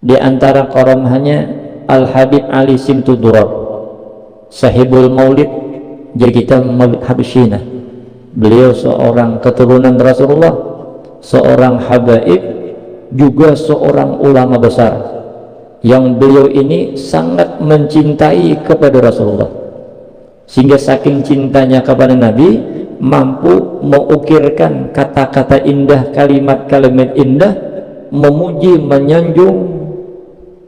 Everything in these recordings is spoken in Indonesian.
Di antara karamahnya Al Habib Ali Simtudurar, sahibul maulid, jadi kita maulid Habsyina. Beliau seorang keturunan Rasulullah, seorang habaib, juga seorang ulama besar yang beliau ini sangat mencintai kepada Rasulullah, sehingga saking cintanya kepada Nabi mampu mengukirkan kata-kata indah, kalimat-kalimat indah memuji, menyanjung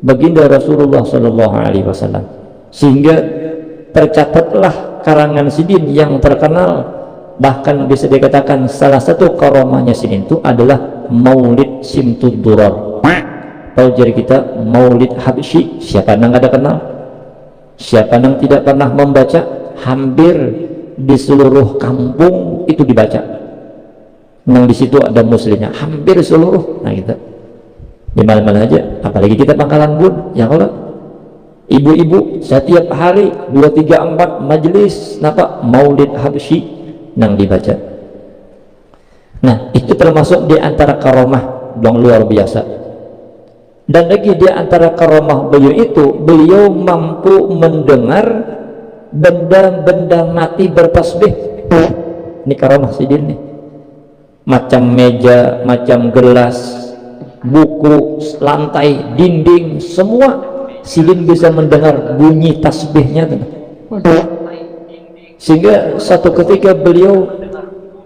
baginda Rasulullah Shallallahu Alaihi Wasallam, sehingga tercatatlah karangan Sidin yang terkenal. Bahkan bisa dikatakan salah satu karamahnya Sidin itu adalah Maulid Simtudurar. Kalau jadi kita Maulid Habsyi, siapa yang nggak ada kenal? Siapa yang tidak pernah membaca? Hampir di seluruh kampung itu dibaca. Yang di situ ada muslimnya, hampir seluruh. Nah gitu. Di mana-mana aja. Apalagi kita Pangkalan Bun, ya kalau ibu-ibu setiap hari 2, 3, 4 majelis napa Maulid Habsyi yang dibaca. Nah itu termasuk di antara karamah yang luar biasa. Dan lagi di antara karamah beliau itu, beliau mampu mendengar benda-benda mati bertasbih. Ini karamah Sidin nih. Macam meja, macam gelas, buku, lantai, dinding, semua Sidin bisa mendengar bunyi tasbihnya. Sehingga satu ketika beliau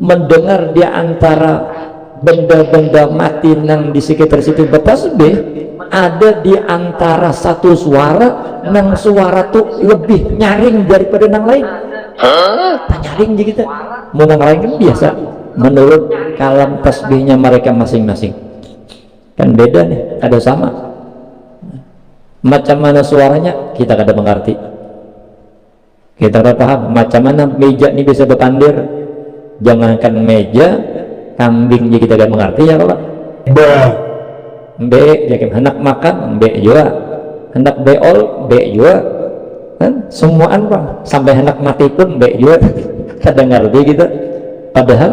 mendengar di antara benda-benda mati yang di sekitar situ bertasbih, ada di antara satu suara nang suara tuh lebih nyaring daripada nang lain. Tak nyaring jadi kita mau nang lain kan biasa menurut kalam tasbihnya mereka masing-masing, kan beda nih, ada sama macam mana suaranya kita kada mengerti, kita kada paham macam mana meja ini bisa berpandir. Jangankan meja, kambing juga kita kada mengerti ya kalau be jadi hendak makan be juga, hendak beol be juga kan, semuaan bang, sampai hendak mati pun be juga kadang ngerti kita. Padahal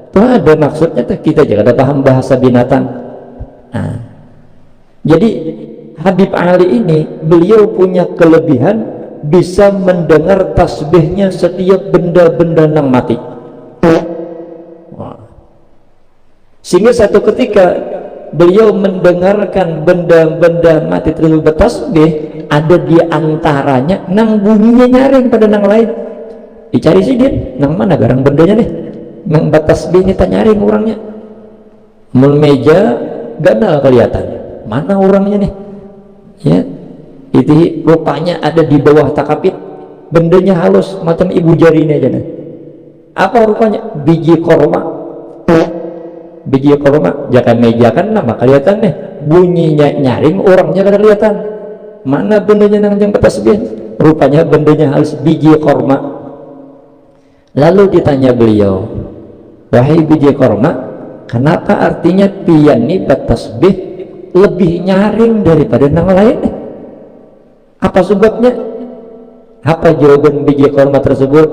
itu ada maksudnya, kita juga ada paham bahasa binatang. Nah, jadi Habib Ali ini beliau punya kelebihan bisa mendengar tasbihnya setiap benda-benda yang mati. Sehingga satu ketika beliau mendengarkan benda-benda mati tersebut bertasbih, ada di antaranya nang bunyinya nyaring pada nang lain. Dicari Sidin, nang mana garang bendanya nih, nang bertasbih ini tak nyaring orangnya. Meja ganal kelihatan, mana orangnya nih? Ya, itu rupanya ada di bawah takapit, bendanya halus macam ibu jari ini aja nih. Apa rupanya? Biji korma. Biji korma, jangan meja kan nama kelihatan nih, bunyinya nyaring, orangnya kada kelihatan. Mana bendanya nang jang bertasbih? Rupanya bendanya halus, biji korma. Lalu ditanya beliau, wahai biji korma, kenapa artinya pian ini bertasbih lebih nyaring daripada nang lain? Apa sebabnya? Apa jawaban biji korma tersebut?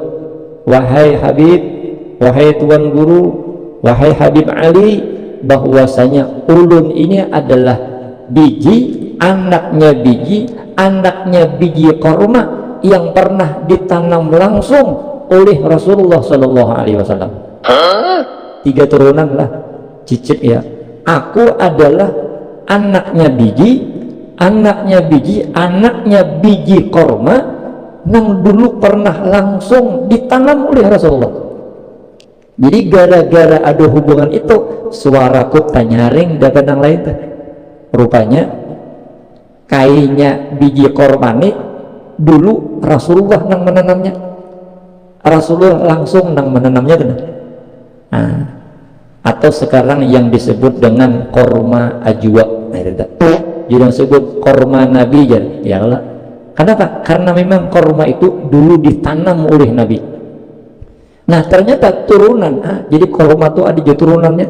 Wahai Habib, wahai Tuan Guru, wahai Habib Ali, bahwasanya ulun ini adalah biji, anaknya biji korma yang pernah ditanam langsung oleh Rasulullah Shallallahu Alaihi Wasallam. 3 turunan lah, cicit ya. Aku adalah anaknya biji korma yang dulu pernah langsung ditanam oleh Rasulullah. Jadi gara-gara ada hubungan itu, suaraku tak nyaring dan yang lain. Rupanya kainnya biji korma ini dulu Rasulullah yang menanamnya. Rasulullah langsung yang menanamnya. Nah, atau sekarang yang disebut dengan korma ajwa. Jadi disebut korma Nabi ya Allah. Kenapa? Karena memang korma itu dulu ditanam oleh Nabi. Nah ternyata turunan, jadi korma itu ada turunannya,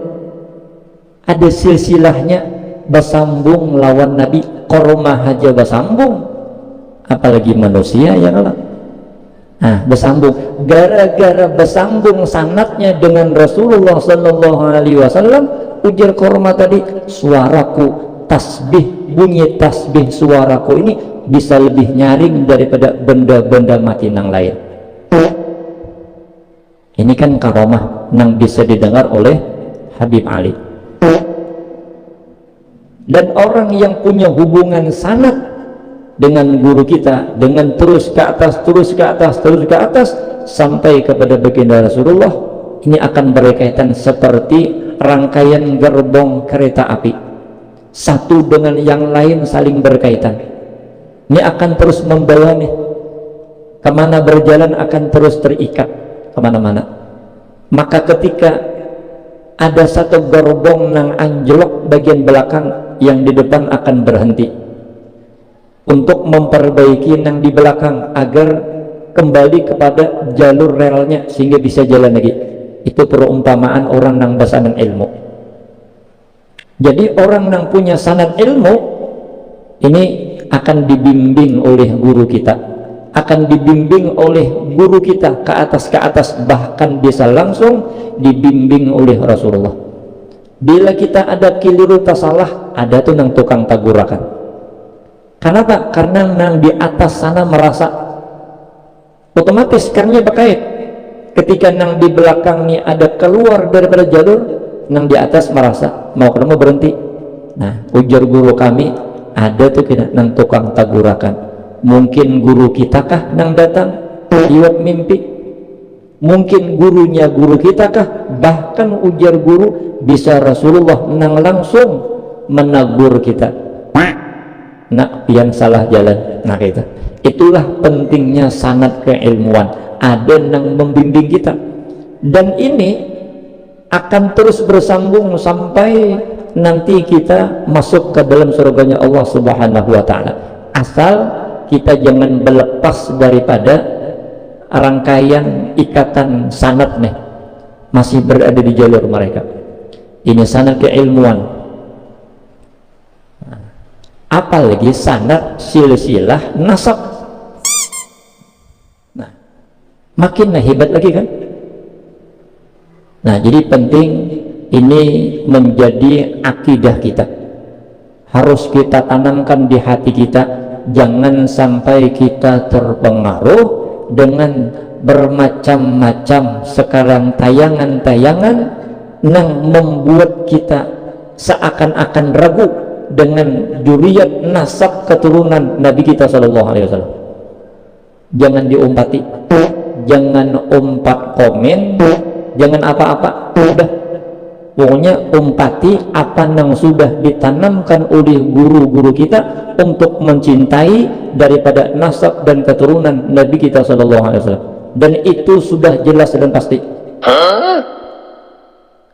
ada silsilahnya, bersambung lawan Nabi. Korma aja bersambung, apalagi manusia ya Allah. Nah bersambung, gara-gara bersambung sanatnya dengan Rasulullah Sallallahu Alaihi Wasallam, ujar korma tadi, suaraku bunyi tasbih suaraku ini bisa lebih nyaring daripada benda-benda mati nang lain. Ini kan karomah nang bisa didengar oleh Habib Ali. Dan orang yang punya hubungan sanad dengan guru kita, dengan terus ke atas, terus ke atas, terus ke atas sampai kepada baginda Rasulullah, ini akan berkaitan seperti rangkaian gerbong kereta api, satu dengan yang lain saling berkaitan. Ini akan terus membawa nih, kemana berjalan akan terus terikat kemana-mana. Maka ketika ada satu gerbong nang anjlok bagian belakang, yang di depan akan berhenti untuk memperbaiki yang di belakang agar kembali kepada jalur relnya sehingga bisa jalan lagi. Itu perumpamaan orang yang bersanad ilmu. Jadi orang yang punya sanad ilmu ini akan dibimbing oleh guru kita, akan dibimbing oleh guru kita ke atas, bahkan bisa langsung dibimbing oleh Rasulullah. Bila kita ada keliru salah, ada tuh nang tukang tagurakan. Kenapa? Karena nang di atas sana merasa otomatis karena berkait. Ketika nang di belakang nih ada keluar daripada jalur, nang di atas merasa mau ketemu berhenti. Nah, ujar guru kami, ada tuh kena nang tukang tagurakan. Mungkin guru kita kah nang datang lewat mimpi? Mungkin gurunya guru kita kah? Bahkan ujar guru bisa Rasulullah nang langsung menegur kita. Nak, pian salah jalan. Nah, kita. Itulah pentingnya sanad keilmuan. Ada nang membimbing kita. Dan ini akan terus bersambung sampai nanti kita masuk ke dalam surganya Allah Subhanahu wa taala. Asal kita jangan berlepas daripada rangkaian ikatan sanad nih, masih berada di jalur mereka. Ini sanad keilmuan. Apalagi sanad silsilah nasab. Nah, makin hebat lagi kan. Nah, jadi penting ini menjadi akidah kita, harus kita tanamkan di hati kita. Jangan sampai kita terpengaruh dengan bermacam-macam sekarang tayangan-tayangan yang membuat kita seakan-akan ragu dengan juriyat nasab keturunan Nabi kita Shallallahu Alaihi Wasallam. Jangan diumpati, jangan umpat komen, jangan apa-apa. Udah, pokoknya umpati apa yang sudah ditanamkan oleh guru-guru kita untuk mencintai daripada nasab dan keturunan Nabi kita Shallallahu Alaihi Wasallam. Dan itu sudah jelas dan pasti.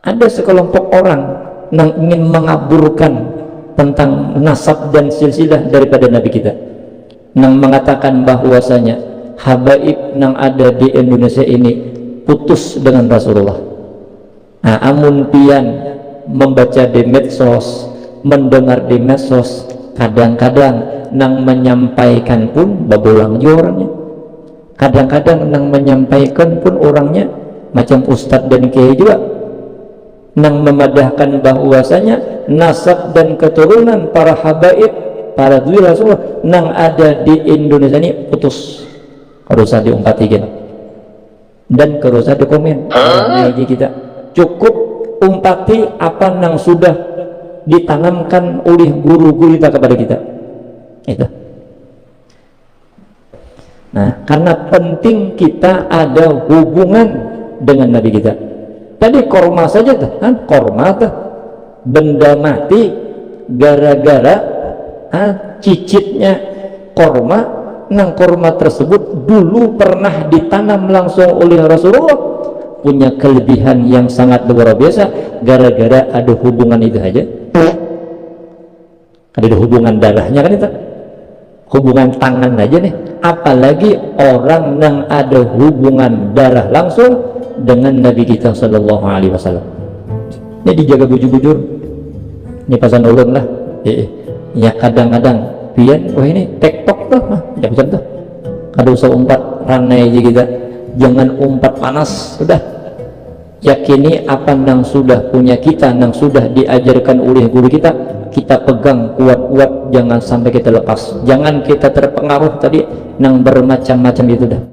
Ada sekelompok orang yang ingin mengaburkan tentang nasab dan silsilah daripada Nabi kita, yang mengatakan bahwasanya habaib yang ada di Indonesia ini putus dengan Rasulullah. Nah, amun pian membaca di medsos, mendengar di medsos, kadang-kadang nang menyampaikan pun babulang juga orangnya. Kadang-kadang nang menyampaikan pun orangnya macam ustadz dan kiai juga, nang memadahkan bahwasanya nasab dan keturunan para habaib, para duli Rasulullah nang ada di Indonesia ini putus. Harus diumpatikan dan harus ada komen. Lagi kita cukup umpati apa yang sudah ditanamkan oleh guru-guru kita kepada kita. Itu. Nah, karena penting kita ada hubungan dengan Nabi kita. Tadi korma saja tuh, kan? Korma tuh benda mati gara-gara cicitnya korma. Nang korma tersebut dulu pernah ditanam langsung oleh Rasulullah, punya kelebihan yang sangat luar biasa gara-gara ada hubungan itu aja. Ada hubungan darahnya kan itu, hubungan tangan aja nih, apalagi orang yang ada hubungan darah langsung dengan Nabi kita Shallallahu Alaihi Wasallam. Ini dijaga bujur-bujur, ini pasan ulun lah. Ya kadang-kadang pian, wah ini tektok tuh, ya bisa tuh. Kada usah umpat ranai aja kita, jangan umpat panas, sudah. Yakini apa yang sudah punya kita, yang sudah diajarkan oleh guru kita, kita pegang kuat-kuat, jangan sampai kita lepas, jangan kita terpengaruh tadi nang bermacam-macam itu dah.